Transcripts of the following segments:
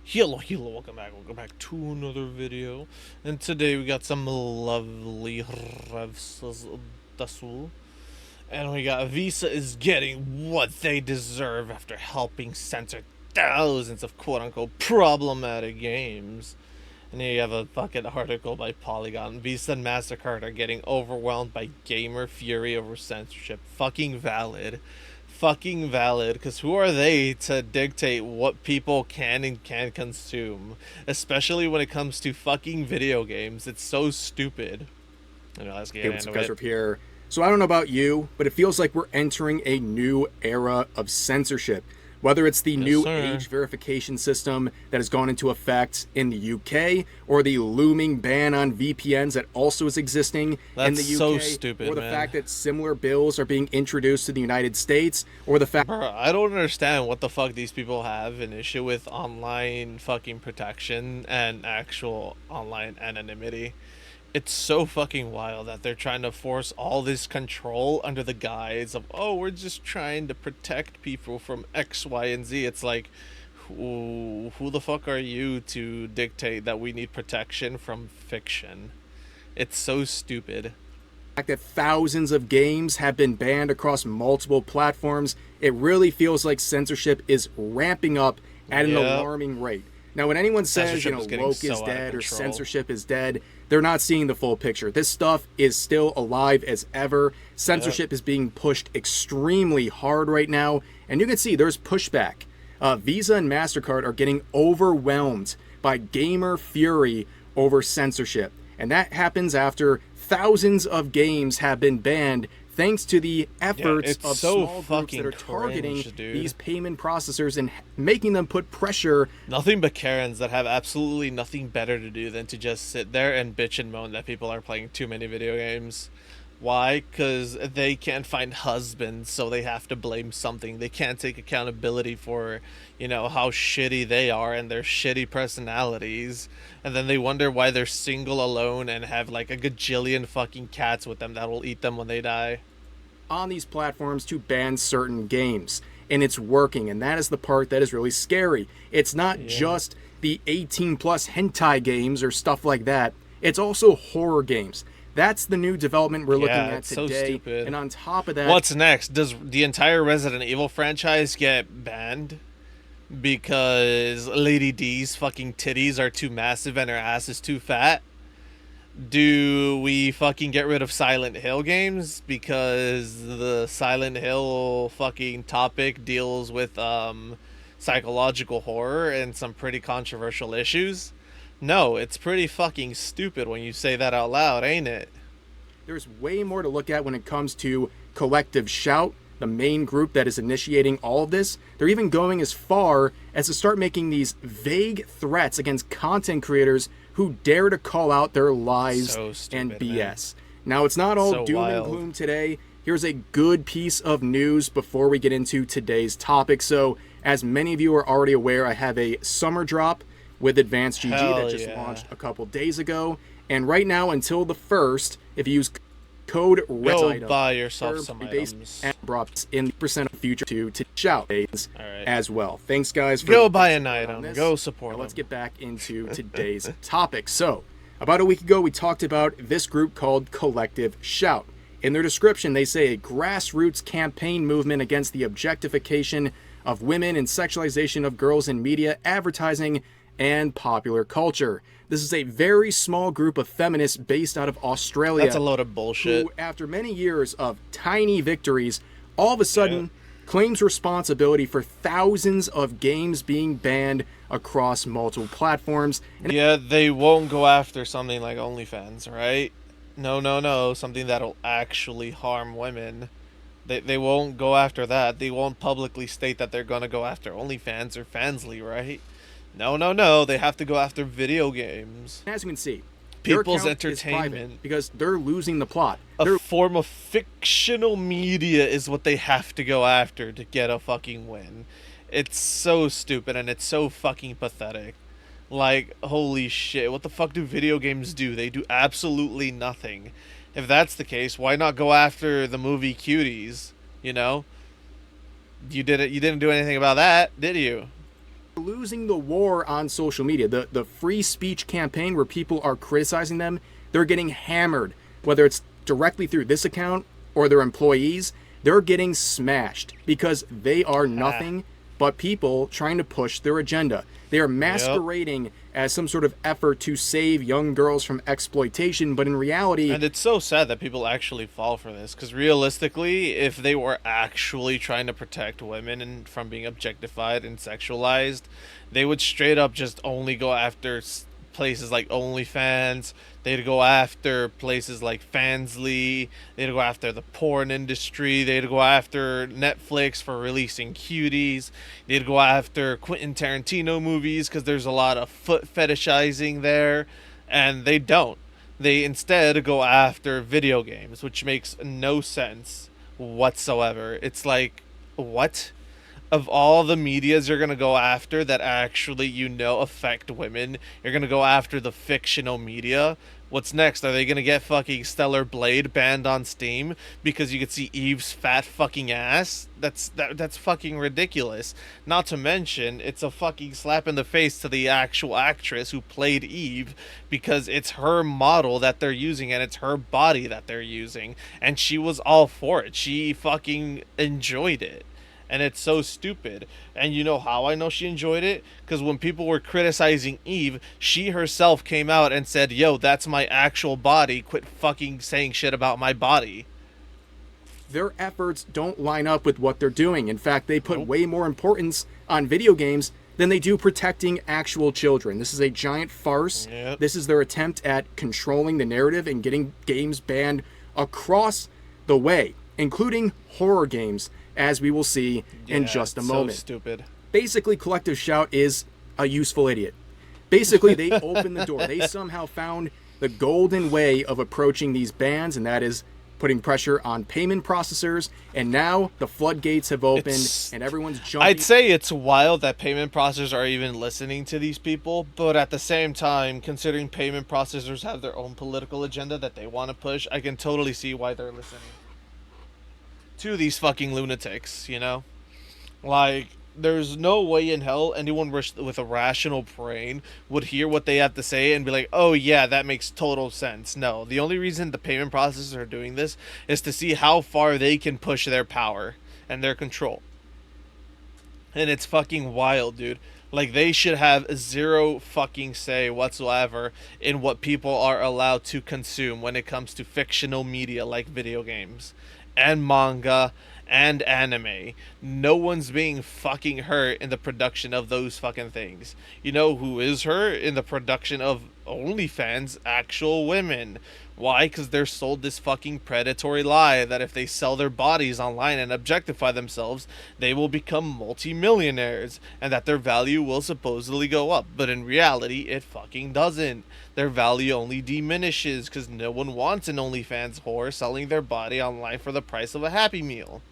Hello, welcome back to another video. And today we got some lovely revs, and we got Visa is getting what they deserve after helping censor thousands of quote-unquote problematic games. And here you have a fucking article by Polygon. Visa and MasterCard are getting overwhelmed by gamer fury over censorship. Fucking valid, because who are they to dictate what people can and can't consume, especially when it comes to fucking video games? It's so stupid. Let's get into it. Here. So I don't know about you, but it feels like we're entering a new era of censorship. Whether it's the new age verification system that has gone into effect in the UK, or the looming ban on VPNs that also is existing in the UK, so stupid, or the fact that similar bills are being introduced to the United States, or the fact... Bro, I don't understand what the fuck these people have an issue with online fucking protection and actual online anonymity. It's so fucking wild that they're trying to force all this control under the guise of, oh, we're just trying to protect people from X, Y, and Z. It's like, who the fuck are you to dictate that we need protection from fiction? It's so stupid. The fact that thousands of games have been banned across multiple platforms, it really feels like censorship is ramping up at an alarming rate. Now, when anyone says, woke is dead or censorship is dead, they're not seeing the full picture. This stuff is still alive as ever. Censorship is being pushed extremely hard right now, and you can see there's pushback. Visa and MasterCard are getting overwhelmed by gamer fury over censorship, and that happens after thousands of games have been banned thanks to the efforts of small groups that are targeting these payment processors and making them put pressure. Nothing but Karens that have absolutely nothing better to do than to just sit there and bitch and moan that people are playing too many video games. Why? Because they can't find husbands, so they have to blame something. They can't take accountability for, how shitty they are and their shitty personalities. And then they wonder why they're single alone and have like a gajillion fucking cats with them that will eat them when they die. On these platforms to ban certain games. And it's working, and that is the part that is really scary. It's not just the 18 plus hentai games or stuff like that. It's also horror games. That's the new development we're looking at today. So stupid. And on top of that... What's next? Does the entire Resident Evil franchise get banned? Because Lady D's fucking titties are too massive and her ass is too fat? Do we fucking get rid of Silent Hill games? Because the Silent Hill fucking topic deals with psychological horror and some pretty controversial issues? No, it's pretty fucking stupid when you say that out loud, ain't it? There's way more to look at when it comes to Collective Shout, the main group that is initiating all of this. They're even going as far as to start making these vague threats against content creators who dare to call out their lies and BS. Now, it's not all doom and gloom today. Here's a good piece of news before we get into today's topic. So, as many of you are already aware, I have a summer drop with Advanced GG that just launched a couple days ago. And right now, until the 1st, if you use code REDITEM, buy yourself some items. And brought in the percent of future to shout as well. Thanks, guys. For go buy an item. Go support them. Let's get back into today's topic. So, about a week ago, we talked about this group called Collective Shout. In their description, they say a grassroots campaign movement against the objectification of women and sexualization of girls in media, advertising, and popular culture. This is a very small group of feminists based out of Australia. That's a load of bullshit. Who, after many years of tiny victories, all of a sudden claims responsibility for thousands of games being banned across multiple platforms. And they won't go after something like OnlyFans, right? No. Something that'll actually harm women. They won't go after that. They won't publicly state that they're going to go after OnlyFans or Fansly, right? No. They have to go after video games. As you can see, people's entertainment, because they're losing the plot. A form of fictional media is what they have to go after to get a fucking win. It's so stupid and it's so fucking pathetic. Like, holy shit, what the fuck do video games do? They do absolutely nothing. If that's the case, why not go after the movie Cuties? You didn't do anything about that, did you? losing the war on social media. The free speech campaign where people are criticizing them, they're getting hammered, whether it's directly through this account or their employees. They're getting smashed because they are nothing but people trying to push their agenda. They are masquerading as some sort of effort to save young girls from exploitation, but in reality... And it's so sad that people actually fall for this, because realistically, if they were actually trying to protect women and from being objectified and sexualized, they would straight up just only go after places like OnlyFans. They'd go after places like Fansly. They'd go after the porn industry. They'd go after Netflix for releasing cuties. They'd go after Quentin Tarantino movies because there's a lot of foot fetishizing there. And they don't. They instead go after video games, which makes no sense whatsoever. It's like, what? Of all the medias you're going to go after that actually, affect women, you're going to go after the fictional media. What's next? Are they going to get fucking Stellar Blade banned on Steam because you could see Eve's fat fucking ass? That's fucking ridiculous. Not to mention, it's a fucking slap in the face to the actual actress who played Eve, because it's her model that they're using and it's her body that they're using. And she was all for it. She fucking enjoyed it. And it's so stupid. And you know how I know she enjoyed it? Because when people were criticizing Eve, she herself came out and said, yo, that's my actual body. Quit fucking saying shit about my body. Their efforts don't line up with what they're doing. In fact, they put way more importance on video games than they do protecting actual children. This is a giant farce. This is their attempt at controlling the narrative and getting games banned across the way, including horror games, as we will see in just a moment. So stupid. Basically, Collective Shout is a useful idiot. Basically, they opened the door. They somehow found the golden way of approaching these bans, and that is putting pressure on payment processors. And now the floodgates have opened, and everyone's jumping. I'd say it's wild that payment processors are even listening to these people, but at the same time, considering payment processors have their own political agenda that they want to push, I can totally see why they're listening to these fucking lunatics, Like, there's no way in hell anyone with a rational brain would hear what they have to say and be like, oh yeah, that makes total sense. No, the only reason the payment processors are doing this is to see how far they can push their power and their control. And it's fucking wild, dude. Like, they should have zero fucking say whatsoever in what people are allowed to consume when it comes to fictional media like video games and manga and anime. No one's being fucking hurt in the production of those fucking things. You know who is hurt in the production of OnlyFans? Actual women. Why? Because they're sold this fucking predatory lie that if they sell their bodies online and objectify themselves, they will become multi-millionaires and that their value will supposedly go up. But in reality, it fucking doesn't. Their value only diminishes because no one wants an OnlyFans whore selling their body online for the price of a Happy Meal.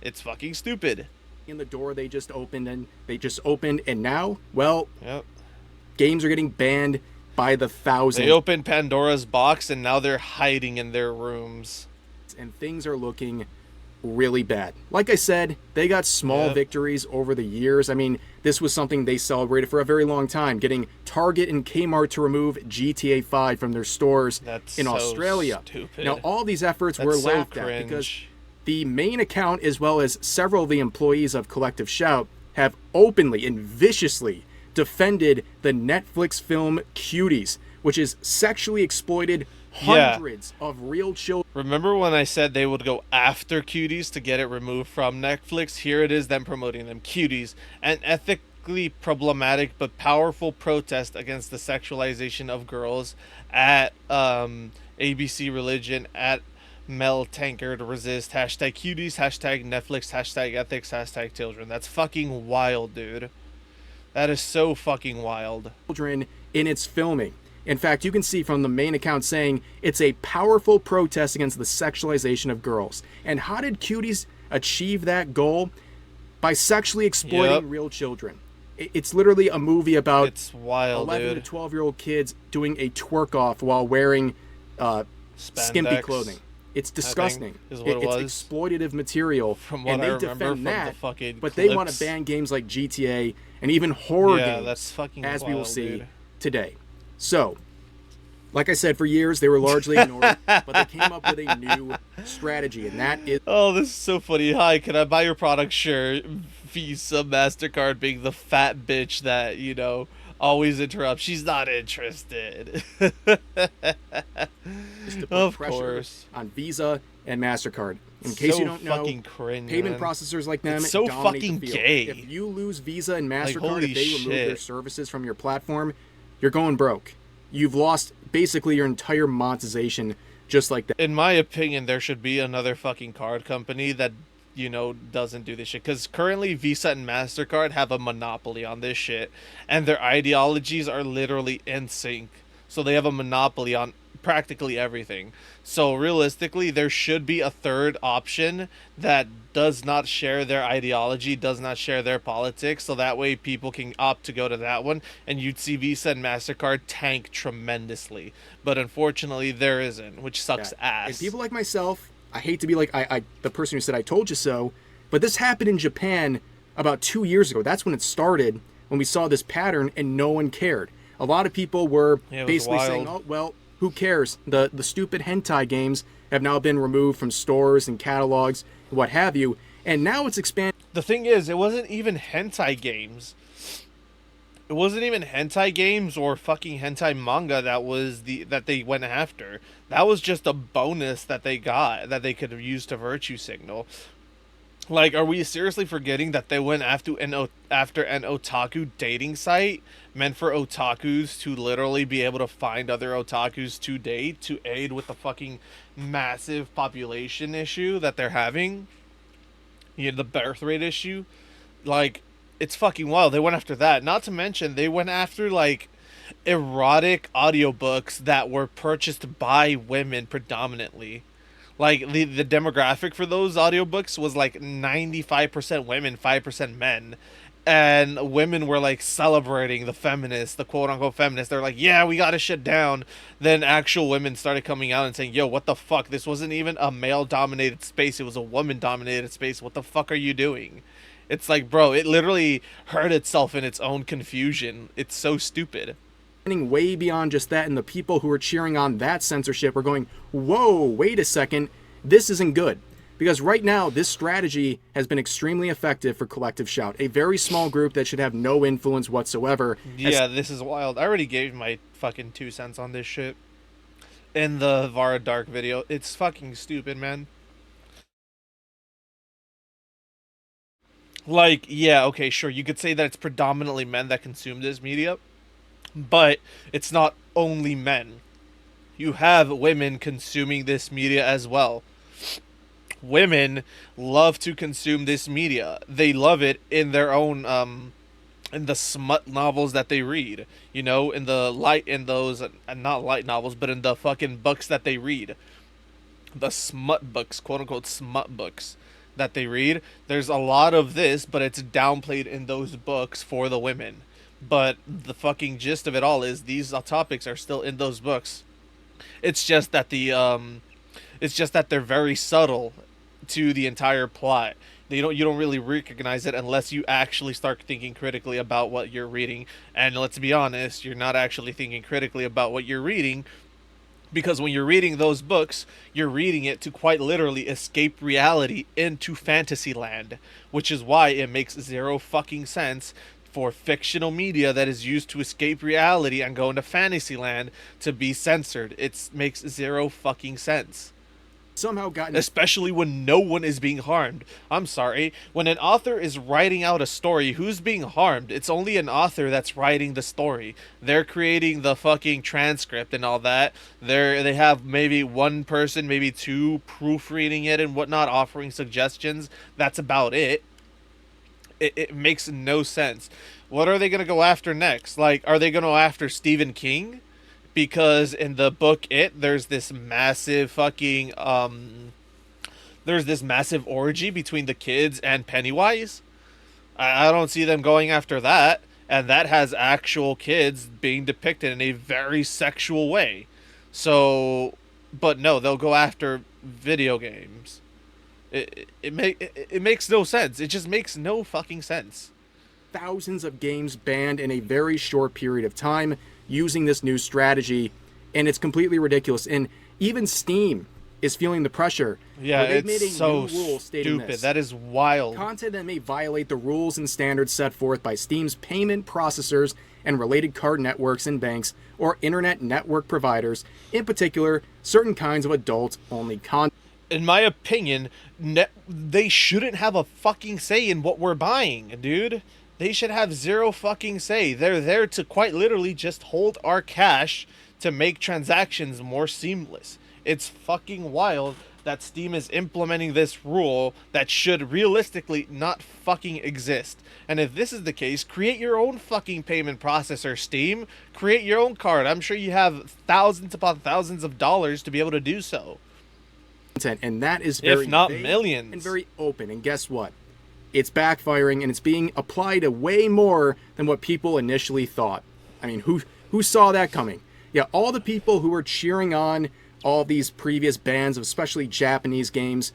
It's fucking stupid. In the door they just opened, and now, well, games are getting banned by the thousands. They opened Pandora's box and now they're hiding in their rooms. And things are looking really bad. Like I said, they got small victories over the years. I mean, this was something they celebrated for a very long time, getting Target and Kmart to remove GTA 5 from their stores in Australia. Stupid. Now, all these efforts were laughed at because the main account, as well as several of the employees of Collective Shout, have openly and viciously defended the Netflix film Cuties, which is sexually exploited hundreds of real children. Remember when I said they would go after Cuties to get it removed from Netflix? Here it is, them promoting them. Cuties, an ethically problematic but powerful protest against the sexualization of girls at ABC Religion, at Mel Tankard Resist, hashtag Cuties, hashtag Netflix, hashtag ethics, hashtag children. That's fucking wild, dude. That is so fucking wild. Children in its filming. In fact, you can see from the main account saying it's a powerful protest against the sexualization of girls. And how did Cuties achieve that goal? By sexually exploiting real children. It's literally a movie about it's wild, 11 to 12-year-old kids doing a twerk off while wearing skimpy clothing. It's disgusting. It's exploitative material. From what I remember from the fucking clips. They want to ban games like GTA and even horror Yeah, that's games, fucking as we will wild, see dude. today. So, like I said, for years they were largely ignored, but they came up with a new strategy, and that is. Oh, this is so funny. Hi, can I buy your product? Sure. Visa, MasterCard being the fat bitch that, always interrupts. She's not interested. Is to put Of pressure course. on Visa and MasterCard. In case you So don't know, fucking cringe, payment man. processors like them It's so dominate fucking the field. gay. If you lose Visa and Like, MasterCard, holy if they remove their shit. services from your platform, you're going broke. You've lost basically your entire monetization just like that. In my opinion, there should be another fucking card company that, doesn't do this shit. Because currently, Visa and MasterCard have a monopoly on this shit. And their ideologies are literally in sync. So they have a monopoly on practically everything. So realistically, there should be a third option that does not share their ideology, does not share their politics, so that way people can opt to go to that one, and you'd see Visa and MasterCard tank tremendously. But unfortunately, there isn't, which sucks ass. And people like myself, I hate to be like the person who said I told you so, but this happened in Japan about 2 years ago. That's when it started, when we saw this pattern, and no one cared. A lot of people were basically saying, oh, well, who cares? The stupid hentai games have now been removed from stores and catalogs, and what have you, and now it's expanded. The thing is, it wasn't even hentai games. It wasn't even hentai games or fucking hentai manga that they went after. That was just a bonus that they got that they could have used to virtue signal. Like, are we seriously forgetting that they went after an otaku dating site meant for otakus to literally be able to find other otakus to date to aid with the fucking massive population issue that they're having? The birth rate issue. Like, it's fucking wild. They went after that. Not to mention, they went after, like, erotic audiobooks that were purchased by women predominantly. Like, the demographic for those audiobooks was like 95% women, 5% men. And women were like celebrating the feminists, the quote unquote feminists. They're like, yeah, we got to shit down. Then actual women started coming out and saying, yo, what the fuck? This wasn't even a male dominated space. It was a woman dominated space. What the fuck are you doing? It's like, bro, it literally hurt itself in its own confusion. It's so stupid. Way beyond just that, and the people who are cheering on that censorship are going, whoa, wait a second, this isn't good. Because right now, this strategy has been extremely effective for Collective Shout, a very small group that should have no influence whatsoever. Yeah, this is wild. I already gave my fucking 2 cents on this shit in the Vara Dark video. It's fucking stupid, man. Like, yeah, okay, sure, you could say that it's predominantly men that consume this media, but it's not only men. You have women consuming this media as well. Women love to consume this media. They love it in their own in the smut novels that they read, in those not light novels, but in the fucking books that they read. The smut books, quote unquote smut books that they read. There's a lot of this, but it's downplayed in those books for the women. But the fucking gist of it all is these topics are still in those books. It's just that they're very subtle to the entire plot. You don't really recognize it unless you actually start thinking critically about what you're reading. And let's be honest, you're not actually thinking critically about what you're reading, because when you're reading those books, you're reading it to quite literally escape reality into fantasy land, which is why it makes zero fucking sense for fictional media that is used to escape reality and go into fantasy land to be censored. It makes zero fucking sense. Somehow gotten, especially when no one is being harmed. I'm sorry, when an author is writing out a story, who's being harmed? It's only an author that's writing the story. They're creating the fucking transcript and all that. They have maybe one person, maybe two, proofreading it and whatnot, offering suggestions. That's about it. It makes no sense. What are they going to go after next? Like, are they going to go after Stephen King? Because in the book there's this massive fucking there's this massive orgy between the kids and Pennywise. I don't see them going after that, and that has actual kids being depicted in a very sexual way. So, but no, they'll go after video games. It makes no sense. It just makes no fucking sense. thousands of games banned in a very short period of time using this new strategy, and it's completely ridiculous. And even Steam is feeling the pressure. Yeah, it's so stupid. That is wild. Content that may violate the rules and standards set forth by Steam's payment processors and related card networks and banks or internet network providers, in particular, certain kinds of adult-only content. In my opinion, they shouldn't have a fucking say in what we're buying, dude. They should have zero fucking say. They're there to quite literally just hold our cash to make transactions more seamless. It's fucking wild that Steam is implementing this rule that should realistically not fucking exist. And if this is the case, create your own fucking payment processor, Steam. Create your own card. I'm sure you have thousands upon thousands of dollars to be able to do so. And that is very if not millions. And very open. And guess what? It's backfiring, and it's being applied to way more than what people initially thought. I mean, who saw that coming? Yeah, all the people who were cheering on all these previous bans of especially Japanese games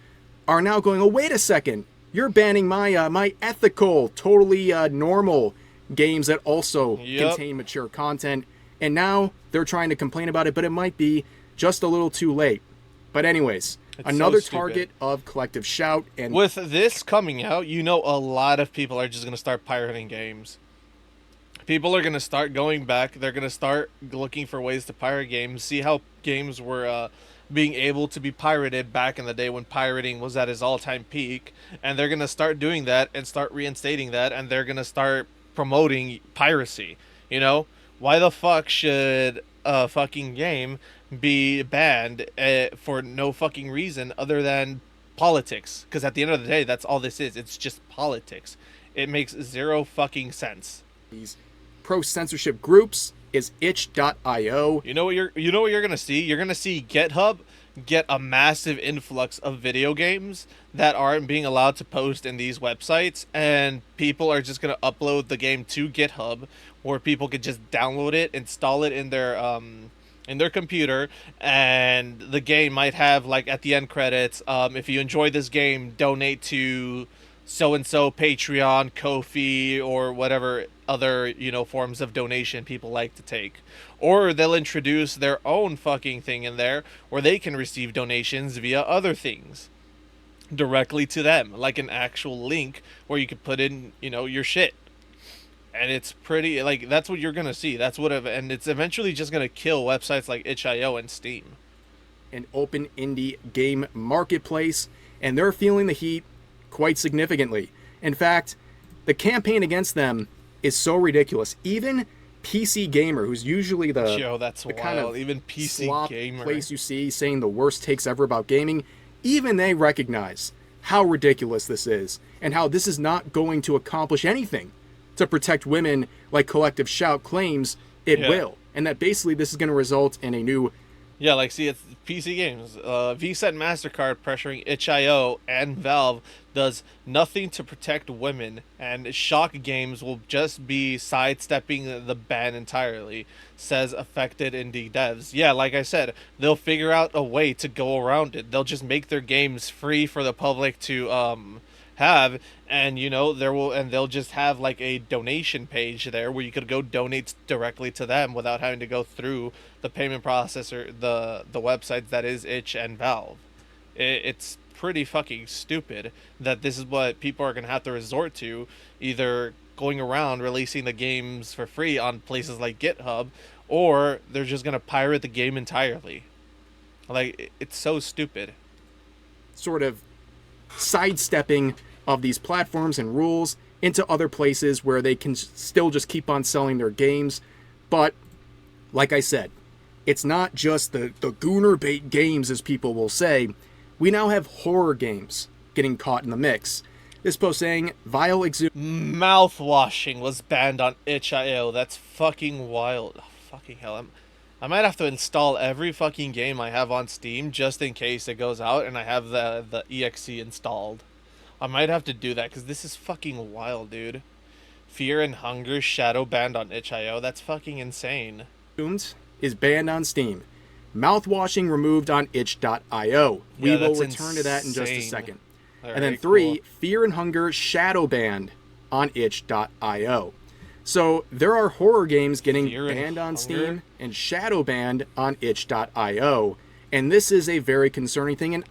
are now going, oh, wait a second. You're banning my ethical, totally normal games that also contain mature content. And now they're trying to complain about it, but it might be just a little too late. But anyways, it's another target of collective shout. And with this coming out, you know a lot of people are just going to start pirating games. People are going to start going back. They're going to start looking for ways to pirate games, see how games were being able to be pirated back in the day when pirating was at its all-time peak. And they're going to start doing that and start reinstating that, and they're going to start promoting piracy. You know? Why the fuck should a fucking game be banned for no fucking reason other than politics? Because at the end of the day, that's all this is. It's just politics. It makes zero fucking sense. These pro-censorship groups is itch.io. You know what you're gonna see? You're gonna see GitHub get a massive influx of video games that aren't being allowed to post in these websites, and people are just gonna upload the game to GitHub, where people could just download it, install it in their computer, and the game might have, like, at the end credits, if you enjoy this game, donate to so-and-so Patreon, Ko-fi, or whatever other, forms of donation people like to take. Or they'll introduce their own fucking thing in there where they can receive donations via other things directly to them, like an actual link where you could put in, your shit. And it's pretty, like, that's what you're gonna see. And it's eventually just gonna kill websites like itch.io and Steam. An open indie game marketplace, and they're feeling the heat quite significantly. In fact, the campaign against them is so ridiculous. Even PC Gamer, who's usually the kind of even PC Gamer place you see saying the worst takes ever about gaming, even they recognize how ridiculous this is and how this is not going to accomplish anything to protect women like Collective Shout claims it will. And that basically this is going to result in a new... Yeah, like, see, it's PC games. Visa and MasterCard pressuring itch.io and Valve does nothing to protect women, and Shock Games will just be sidestepping the ban entirely, says affected indie devs. Yeah, like I said, they'll figure out a way to go around it. They'll just make their games free for the public to have, and they'll just have like a donation page there where you could go donate directly to them without having to go through the payment processor, the websites that is itch and Valve. It's pretty fucking stupid that this is what people are gonna have to resort to, either going around releasing the games for free on places like GitHub, or they're just gonna pirate the game entirely. Like, it's so stupid. Sort of sidestepping of these platforms and rules into other places where they can still just keep on selling their games. But like I said, it's not just the gooner bait games, as people will say. We now have horror games getting caught in the mix. This post saying vile Mouthwashing was banned on itch.io. That's fucking wild. Oh, fucking hell. I might have to install every fucking game I have on Steam just in case it goes out and I have the EXE installed. I might have to do that because this is fucking wild, dude. Fear and Hunger shadow banned on itch.io. That's fucking insane. Is banned on Steam. Mouthwashing removed on itch.io. We will return to that in just a second. And then 3, Fear and Hunger shadow banned on itch.io. So there are horror games getting banned on Hunger? Steam and shadow banned on itch.io. And this is a very concerning thing. And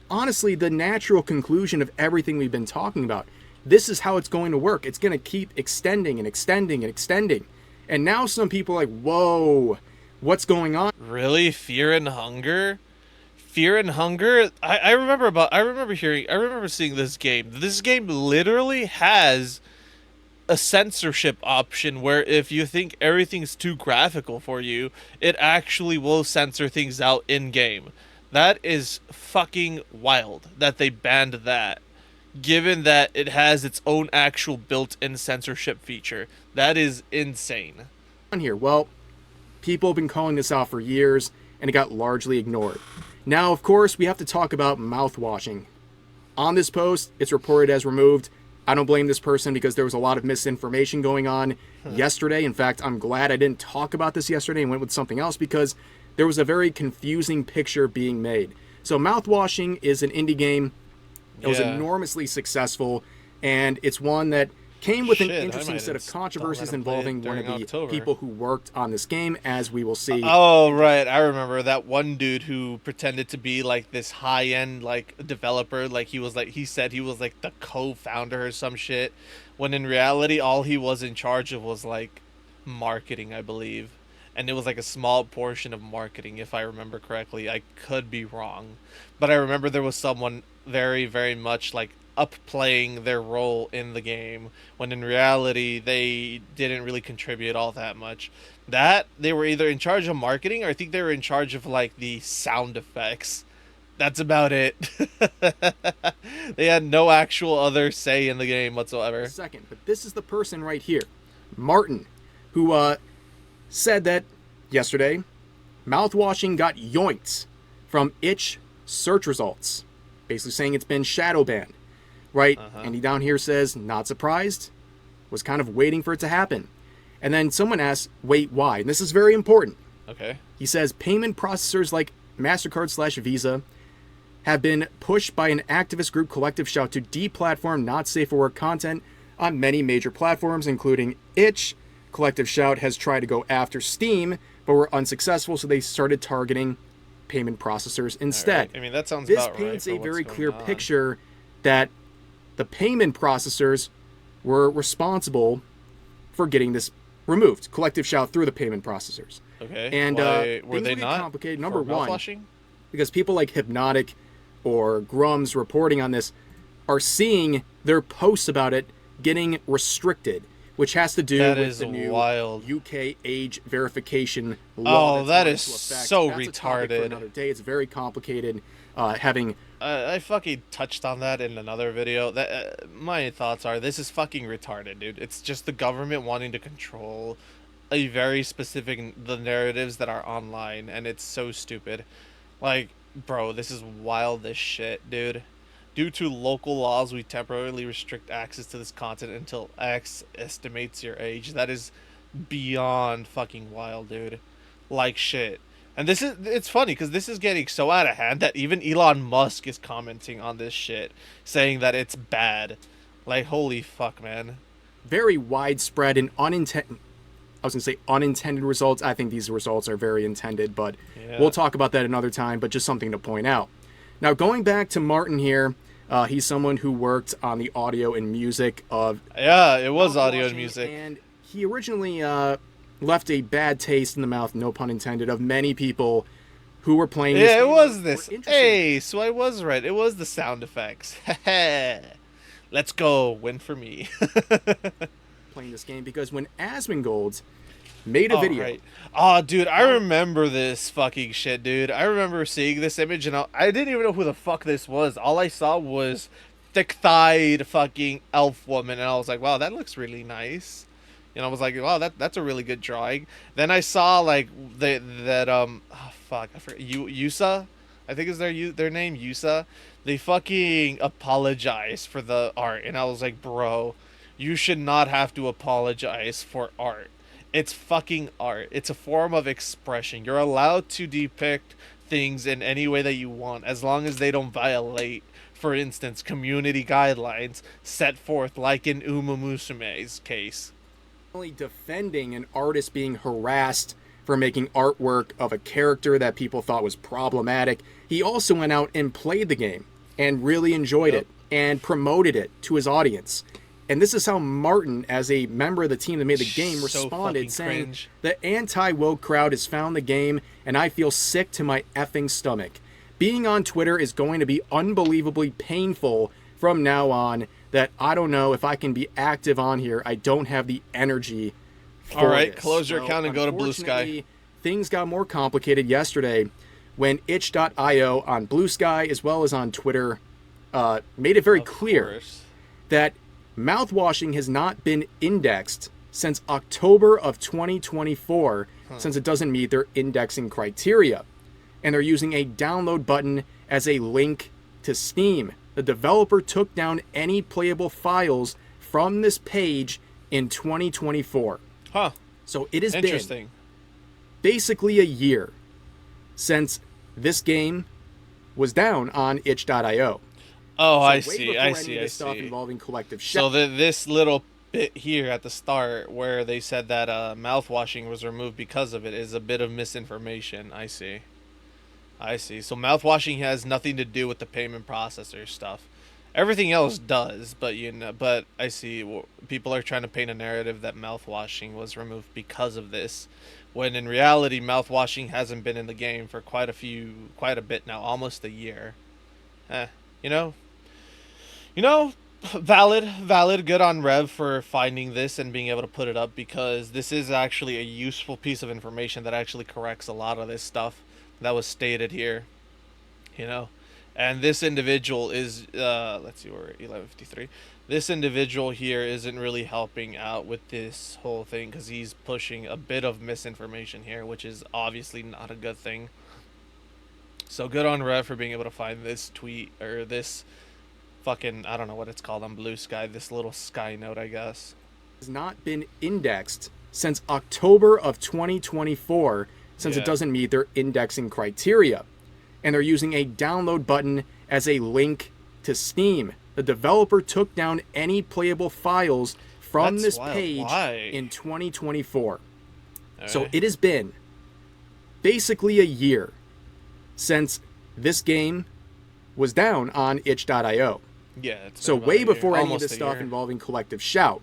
honestly, the natural conclusion of everything we've been talking about, this is how it's going to work. It's going to keep extending and extending and extending. And now some people are like, whoa, what's going on? Really? Fear and Hunger? Fear and Hunger? I remember seeing this game. This game literally has a censorship option where if you think everything's too graphical for you, it actually will censor things out in game. That is fucking wild that they banned that, given that it has its own actual built-in censorship feature. That is insane. On here, well, people have been calling this out for years, and it got largely ignored. Now, of course, we have to talk about mouthwashing. On this post, it's reported as removed. I don't blame this person because there was a lot of misinformation going on yesterday. In fact, I'm glad I didn't talk about this yesterday and went with something else because there was a very confusing picture being made. So Mouthwashing is an indie game. It was enormously successful, and it's one that came with an interesting set of controversies involving one of the people who worked on this game, as we will see. Oh, right. I remember that one dude who pretended to be like this high-end like developer. Like he said he was like the co-founder or some shit, when in reality all he was in charge of was like marketing, I believe. And it was like a small portion of marketing, if I remember correctly. I could be wrong, but I remember there was someone very, very much like upplaying their role in the game, when in reality they didn't really contribute all that much. That they were either in charge of marketing, or I think they were in charge of like the sound effects. That's about it. They had no actual other say in the game whatsoever. Second, but this is the person right here, Martin, who said that yesterday Mouthwashing got yoinked from itch search results, basically saying it's been shadow banned. Right? And he down here says, not surprised, was kind of waiting for it to happen. And then someone asks, wait, why? And this is very important. Okay. He says, payment processors like MasterCard/Visa have been pushed by an activist group, Collective Shout, to deplatform not safe for work content on many major platforms, including itch. Collective Shout has tried to go after Steam, but were unsuccessful, so they started targeting payment processors instead. Right. I mean, that sounds this about right. This paints a very clear picture that the payment processors were responsible for getting this removed. Collective Shout through the payment processors. Okay. And were they not complicated? Number one, mouthwashing? Because people like Hypnotic or Grum's reporting on this are seeing their posts about it getting restricted, which has to do with the new UK age verification law. Oh, that is so retarded. That's a topic for another day. It's very complicated. I fucking touched on that in another video. That my thoughts are, this is fucking retarded, dude. It's just the government wanting to control a very specific the narratives that are online, and it's so stupid. Like, bro, this is wild as shit, dude. Due to local laws, we temporarily restrict access to this content until X estimates your age. That is beyond fucking wild, dude. Like shit. And it's funny because this is getting so out of hand that even Elon Musk is commenting on this shit, saying that it's bad. Like, holy fuck, man. Very widespread and unintended results. I think these results are very intended, but we'll talk about that another time, but just something to point out. Now, going back to Martin here, he's someone who worked on the audio and music of... Yeah, it was audio and music. And he originally... left a bad taste in the mouth, no pun intended, of many people who were playing this game. Yeah, it was this. Hey, so I was right. It was the sound effects. Let's go. Win for me. Playing this game because when Asmongold made a video... Right. Oh, dude, I remember this fucking shit, dude. I remember seeing this image, and I didn't even know who the fuck this was. All I saw was thick-thighed fucking elf woman, and I was like, wow, that looks really nice. And I was like, wow, that's a really good drawing. Then I saw like I forgot, Yusa, I think is their name, Yusa. They fucking apologized for the art, and I was like, bro, you should not have to apologize for art. It's fucking art. It's a form of expression. You're allowed to depict things in any way that you want, as long as they don't violate for instance, community guidelines set forth, like in Uma Musume's case. Defending an artist being harassed for making artwork of a character that people thought was problematic, he also went out and played the game and really enjoyed it and promoted it to his audience. And this is how Martin, as a member of the team that made the game, responded, saying, cringe. The anti-woke crowd has found the game, and I feel sick to my effing stomach. Being on Twitter is going to be unbelievably painful from now on, that I don't know if I can be active on here. I don't have the energy for All right, this. close your account and go to Blue Sky. Things got more complicated yesterday when itch.io on Blue Sky as well as on Twitter made it very clear that Mouthwashing has not been indexed since October of 2024, since it doesn't meet their indexing criteria. And they're using a download button as a link to Steam. The developer took down any playable files from this page in 2024. Huh. So it has been basically a year since this game was down on itch.io. Oh, so I see. I see. Stuff involving collective so this little bit here at the start where they said that Mouthwashing was removed because of it is a bit of misinformation. I see. So Mouthwashing has nothing to do with the payment processor stuff. Everything else does, but but I see people are trying to paint a narrative that Mouthwashing was removed because of this, when in reality Mouthwashing hasn't been in the game for quite a bit now, almost a year. Valid, good on Rev for finding this and being able to put it up, because this is actually a useful piece of information that actually corrects a lot of this stuff that was stated here, and this individual is let's see, we're at 11:53. This individual here isn't really helping out with this whole thing because he's pushing a bit of misinformation here, which is obviously not a good thing. So good on Rev for being able to find this tweet, or this fucking, I don't know what it's called on Blue Sky, this little sky note, I guess. Has not been indexed since October of 2024, since it doesn't meet their indexing criteria. And they're using a download button as a link to Steam. The developer took down any playable files from this page in 2024. So it has been basically a year since this game was down on itch.io. Yeah. So way before any of this stuff involving Collective Shout.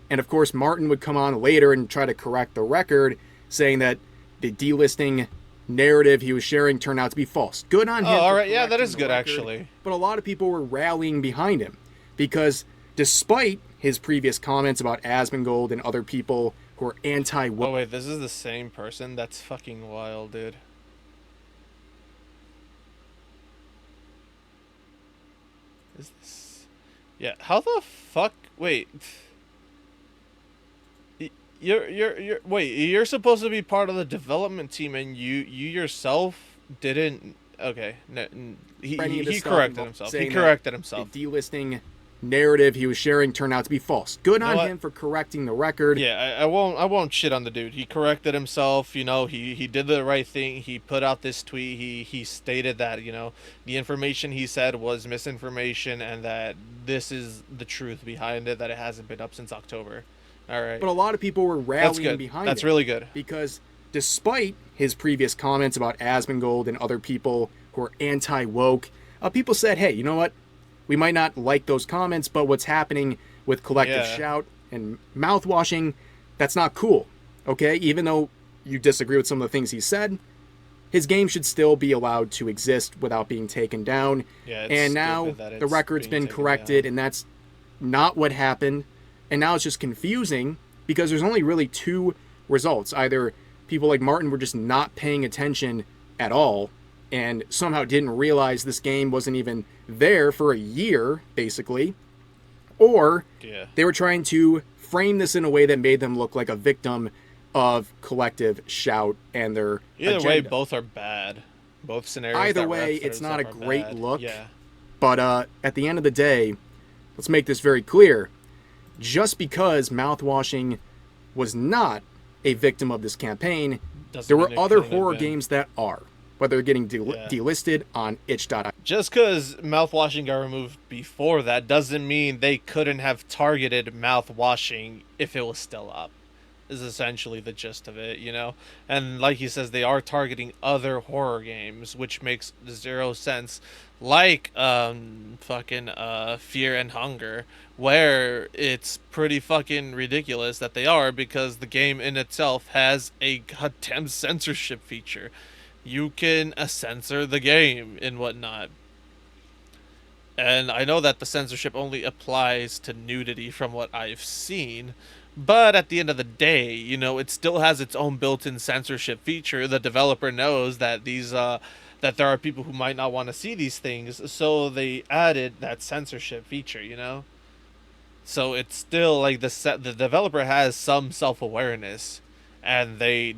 And of course, Martin would come on later and try to correct the record, saying that the delisting narrative he was sharing turned out to be false. Good on him. Oh, all right. Yeah, that is good, actually. But a lot of people were rallying behind him because despite his previous comments about Asmongold and other people who are anti-woke... Oh, wait, this is the same person? That's fucking wild, dude. Is this... Yeah, how the fuck... Wait... You're supposed to be part of the development team, and you yourself didn't. Okay, no, he corrected himself. He corrected himself. The delisting narrative he was sharing turned out to be false. Good on him for correcting the record. Yeah, I won't shit on the dude. He corrected himself. He did the right thing. He put out this tweet. He stated that the information he said was misinformation, and that this is the truth behind it. That it hasn't been up since October. All right. But a lot of people were rallying behind him. That's really good. Because despite his previous comments about Asmongold and other people who are anti-woke, people said, hey, you know what? We might not like those comments, but what's happening with Collective Shout and Mouthwashing, that's not cool. Okay? Even though you disagree with some of the things he said, his game should still be allowed to exist without being taken down. Yeah, and now the record's been corrected, and that's not what happened. And now it's just confusing because there's only really two results. Either people like Martin were just not paying attention at all and somehow didn't realize this game wasn't even there for a year, basically. Or they were trying to frame this in a way that made them look like a victim of Collective Shout and their Either way, both are bad. Both scenarios. Either way, it's not a great look. Yeah. But at the end of the day, let's make this very clear. Just because Mouthwashing was not a victim of this campaign, there were other horror games that are. but they're getting delisted on itch.io. Just because mouthwashing got removed before that doesn't mean they couldn't have targeted mouthwashing if it was still up, is essentially the gist of it, you know? And like he says, they are targeting other horror games, which makes zero sense. Like Fear and Hunger, where it's pretty fucking ridiculous that they are, because the game in itself has a goddamn censorship feature. You can censor the game and whatnot. And I know that the censorship only applies to nudity from what I've seen, but at the end of the day, you know, it still has its own built-in censorship feature. The developer knows that that there are people who might not want to see these things, so they added that censorship feature, you know? So it's still like the developer has some self-awareness, and they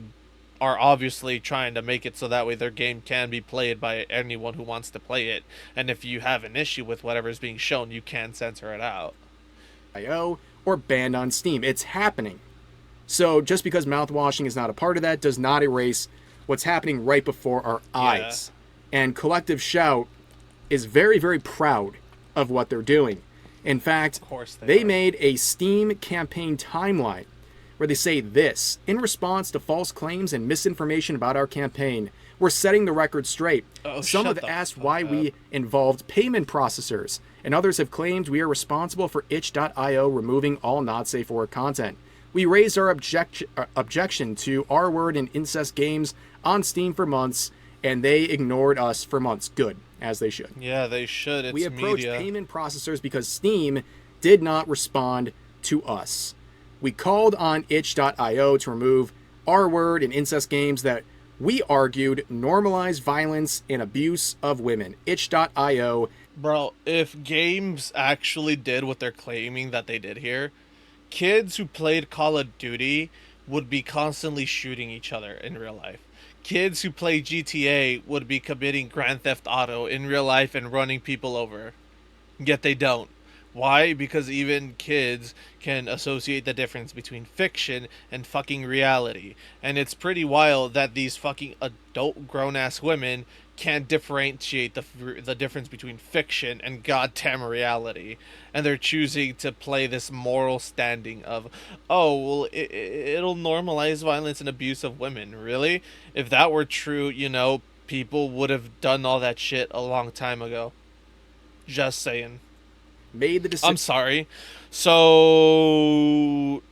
are obviously trying to make it so that way their game can be played by anyone who wants to play it. And if you have an issue with whatever is being shown, you can censor it out. Or banned on Steam. It's happening. So just because mouthwashing is not a part of that does not erase what's happening right before our eyes. And Collective Shout is very, very proud of what they're doing. In fact, they made a Steam campaign timeline where they say this: in response to false claims and misinformation about our campaign, we're setting the record straight. Some have asked why we involved payment processors, and others have claimed we are responsible for itch.io removing all not safe for work content. We raised our objection to R-word and incest games on Steam for months, and they ignored us for months. Good, as they should. Yeah, they should. It's we approached payment processors because Steam did not respond to us. We called on itch.io to remove R-word and incest games that we argued normalize violence and abuse of women. Itch.io. Bro, if games actually did what they're claiming that they did here, kids who played Call of Duty would be constantly shooting each other in real life. Kids who play GTA would be committing Grand Theft Auto in real life and running people over. Yet they don't. Why? Because even kids can associate the difference between fiction and fucking reality. And it's pretty wild that these fucking adult grown-ass women can't differentiate the difference between fiction and goddamn reality. And they're choosing to play this moral standing of, oh, well, it'll normalize violence and abuse of women. Really? If that were true, you know, people would have done all that shit a long time ago. Just saying. Made the decision. I'm sorry. So,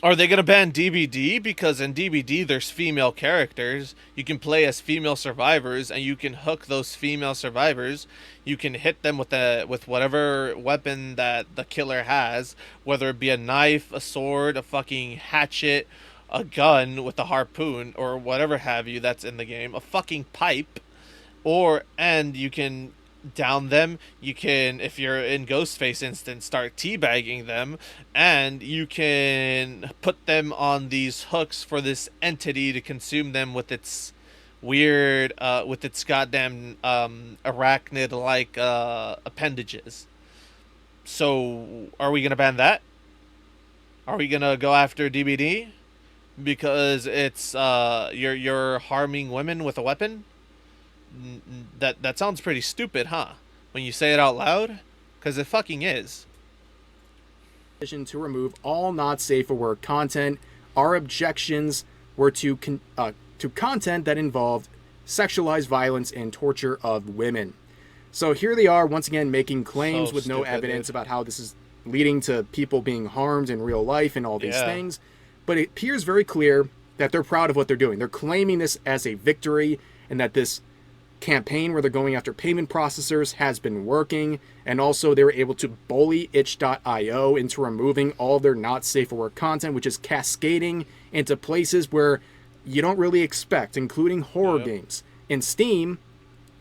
are they going to ban DBD? Because in DBD, there's female characters. You can play as female survivors, and you can hook those female survivors. You can hit them with whatever weapon that the killer has, whether it be a knife, a sword, a fucking hatchet, a gun with a harpoon, or whatever have you that's in the game, a fucking pipe, and you can down them. You can, if you're in Ghostface instance, start teabagging them, and you can put them on these hooks for this entity to consume them with its weird, with its goddamn arachnid-like appendages. So, are we gonna ban that? Are we gonna go after DBD because it's you're harming women with a weapon? That sounds pretty stupid, huh? When you say it out loud? Because it fucking is. To remove all not safe for work content. Our objections were to content that involved sexualized violence and torture of women. So here they are once again making claims with no evidence about how this is leading to people being harmed in real life and all these things. But it appears very clear that they're proud of what they're doing. They're claiming this as a victory, and that this campaign where they're going after payment processors has been working, and also they were able to bully itch.io into removing all their not safe for work content, which is cascading into places where you don't really expect, including horror games. And Steam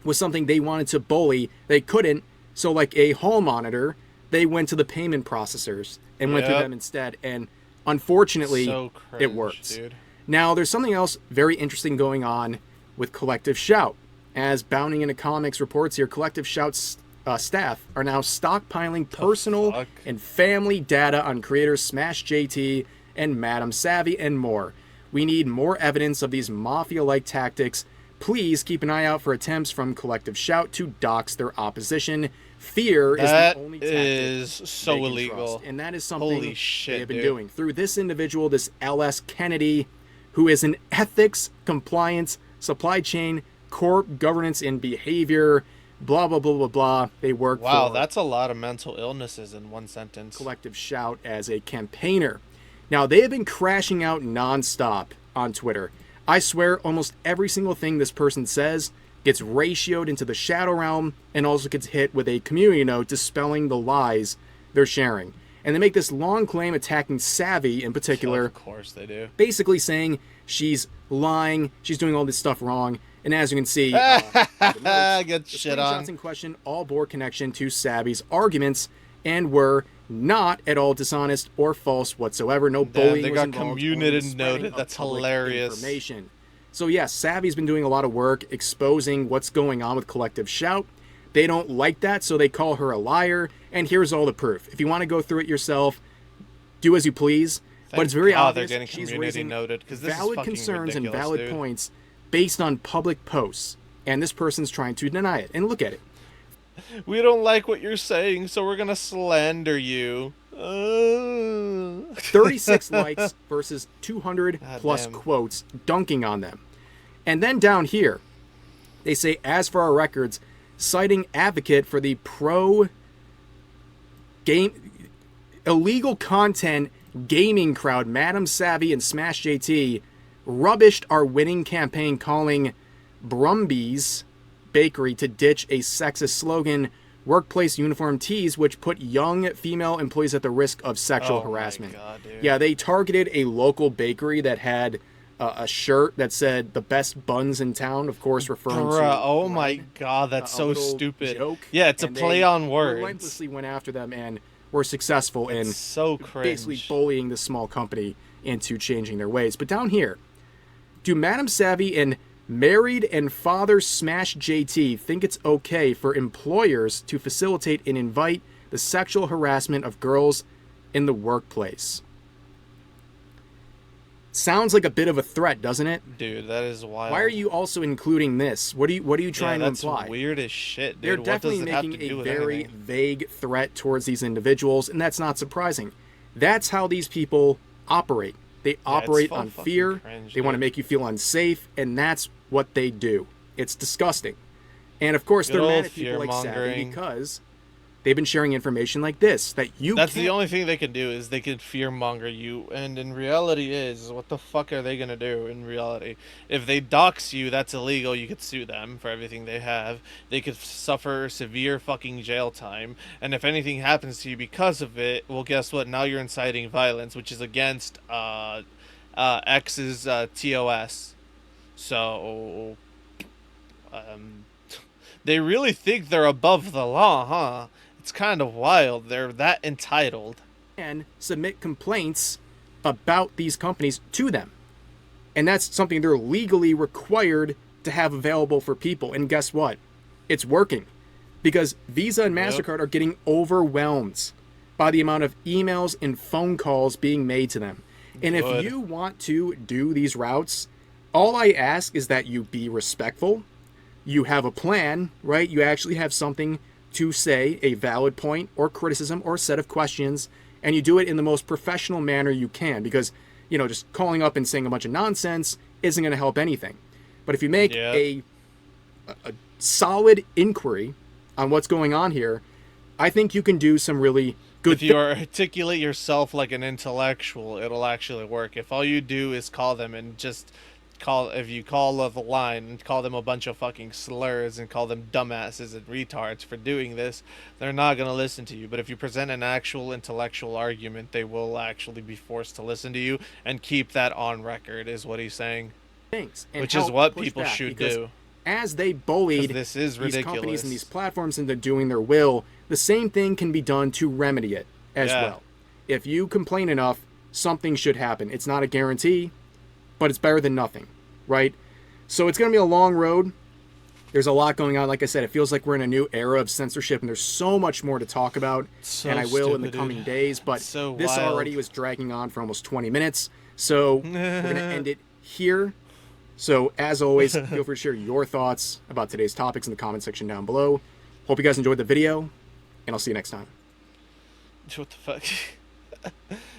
was something they wanted to bully. They couldn't, so like a hall monitor, they went to the payment processors and went through them instead, and unfortunately it worked. Dude. Now there's something else very interesting going on with Collective Shout. As Bounding into Comics reports here, Collective Shout's staff are now stockpiling personal and family data on creators Smash JT and Madam Savvy and more. We need more evidence of these mafia-like tactics Please keep an eye out for attempts from Collective Shout to dox their opposition. Fear that is the only tactic is so they can illegal. trust. And that is something Holy shit, they have been dude. doing. Through this individual, this L.S. Kennedy, who is an ethics, compliance, supply chain, corp governance and behavior, blah, blah, blah, blah, blah. They work Wow, for that's a lot of mental illnesses in one sentence. Collective Shout as a campaigner. Now, they have been crashing out nonstop on Twitter. I swear almost every single thing this person says gets ratioed into the shadow realm and also gets hit with a community note dispelling the lies they're sharing. And they make this long claim attacking Savvy in particular. Of course they do. Basically saying she's lying, she's doing all this stuff wrong. And as you can see, Get shit on. in question all bore connection to Savvy's arguments and were not at all dishonest or false whatsoever. No bullying they was got involved. community noted. That's hilarious. Information. So yes, Savvy's been doing a lot of work exposing what's going on with Collective Shout. They don't like that, so they call her a liar. And here's all the proof. If you want to go through it yourself, do as you please. But it's very obvious they're getting she's community raising noted, 'cause this is valid fucking concerns and ridiculous, valid dude. points based on public posts. And this person's trying to deny it. And look at it. We don't like what you're saying, so we're gonna slander you. 36 likes versus 200 plus damn. quotes dunking on them. And then down here, they say, as for our records, citing advocate for the pro game illegal content gaming crowd, Madam Savvy and Smash JT, rubbished our winning campaign calling Brumby's Bakery to ditch a sexist slogan, workplace uniform tees, which put young female employees at the risk of sexual harassment. My God, dude. Yeah, they targeted a local bakery that had a shirt that said the best buns in town, of course, referring to. Oh my God, that's so little stupid. Joke, Yeah, it's a and play they on words. relentlessly went after them and were successful in So cringe. basically bullying the small company into changing their ways. But down here, do Madam Savvy and married and father Smash JT think it's okay for employers to facilitate and invite the sexual harassment of girls in the workplace? Sounds like a bit of a threat, doesn't it? Dude, that is wild. Why are you also including this? What are you trying to imply? That's weird as shit, dude. They're What definitely does it have making to do a with very anything? vague threat towards these individuals, and that's not surprising. That's how these people operate. They operate on fear. Cringe, they want to dude. make you feel unsafe, and that's what they do. It's disgusting. And of course, they're mad at people like Savvy fear-mongering. because they've been sharing information like this that you That's can't. the only thing they can do is they can fearmonger you, and in reality is, what the fuck are they gonna do in reality? If they dox you, that's illegal, you could sue them for everything they have. They could suffer severe fucking jail time, and if anything happens to you because of it, well guess what, now you're inciting violence, which is against X's TOS. So, they really think they're above the law, huh? It's kind of wild. They're that entitled. And submit complaints about these companies to them. And that's something they're legally required to have available for people. And guess what? It's working. Because Visa and MasterCard are getting overwhelmed by the amount of emails and phone calls being made to them. And if you want to do these routes, all I ask is that you be respectful. You have a plan, right? You actually have something to say, a valid point or criticism or set of questions, and you do it in the most professional manner you can, because, just calling up and saying a bunch of nonsense isn't going to help anything. But if you make a solid inquiry on what's going on here, I think you can do some really good things. If you articulate yourself like an intellectual, it'll actually work. If all you do is call them and just if you call the line and call them a bunch of fucking slurs and call them dumbasses and retards for doing this, they're not going to listen to you. But if you present an actual intellectual argument, they will actually be forced to listen to you and keep that on record, is what he's saying. Which is what people should do. As they bullied this is ridiculous. These companies and these platforms into doing their will, the same thing can be done to remedy it as well. If you complain enough, something should happen. It's not a guarantee, but it's better than nothing, right? So it's going to be a long road. There's a lot going on. Like I said, it feels like we're in a new era of censorship, and there's so much more to talk about, and I will in the coming days. But this already was dragging on for almost 20 minutes, so we're going to end it here. So, as always, feel free to share your thoughts about today's topics in the comment section down below. Hope you guys enjoyed the video, and I'll see you next time. What the fuck?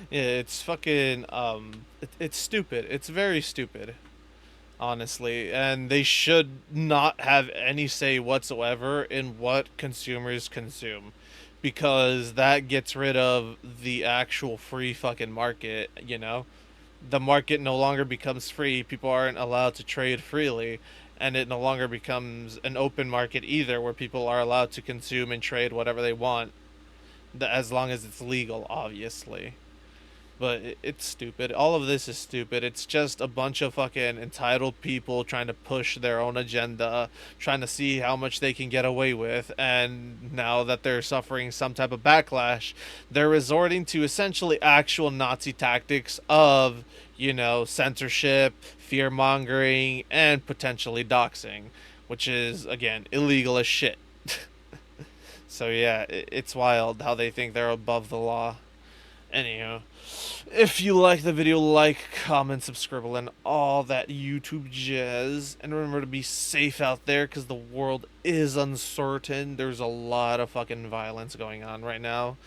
Yeah, it's fucking it's stupid. It's very stupid, honestly, and they should not have any say whatsoever in what consumers consume, because that gets rid of the actual free fucking market, you know? The market no longer becomes free. People aren't allowed to trade freely, and it no longer becomes an open market either, where people are allowed to consume and trade whatever they want, as long as it's legal, obviously. But it's stupid. All of this is stupid. It's just a bunch of fucking entitled people trying to push their own agenda, trying to see how much they can get away with. And now that they're suffering some type of backlash, they're resorting to essentially actual Nazi tactics of, censorship, fear mongering, and potentially doxing, which is, again, illegal as shit. So yeah, it's wild how they think they're above the law. Anywho, if you like the video, like, comment, subscribe, and all that YouTube jazz. And remember to be safe out there, because the world is uncertain. There's a lot of fucking violence going on right now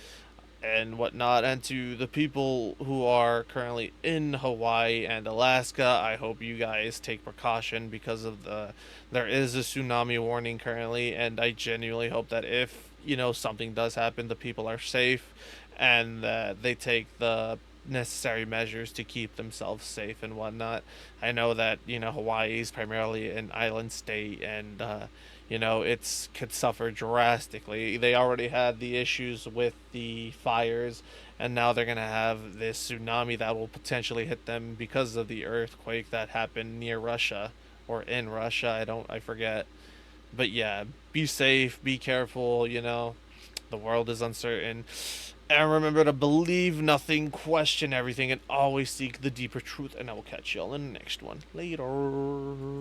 and whatnot. And to the people who are currently in Hawaii and Alaska, I hope you guys take precaution, because of there is a tsunami warning currently, and I genuinely hope that if something does happen, the people are safe, and that they take the necessary measures to keep themselves safe and whatnot. I know that Hawaii is primarily an island state, and it's could suffer drastically. They already had the issues with the fires, and now they're gonna have this tsunami that will potentially hit them because of the earthquake that happened near Russia, or in Russia. I forget. But yeah, be safe, be careful. The world is uncertain. And remember to believe nothing, question everything, and always seek the deeper truth. And I will catch y'all in the next one. Later.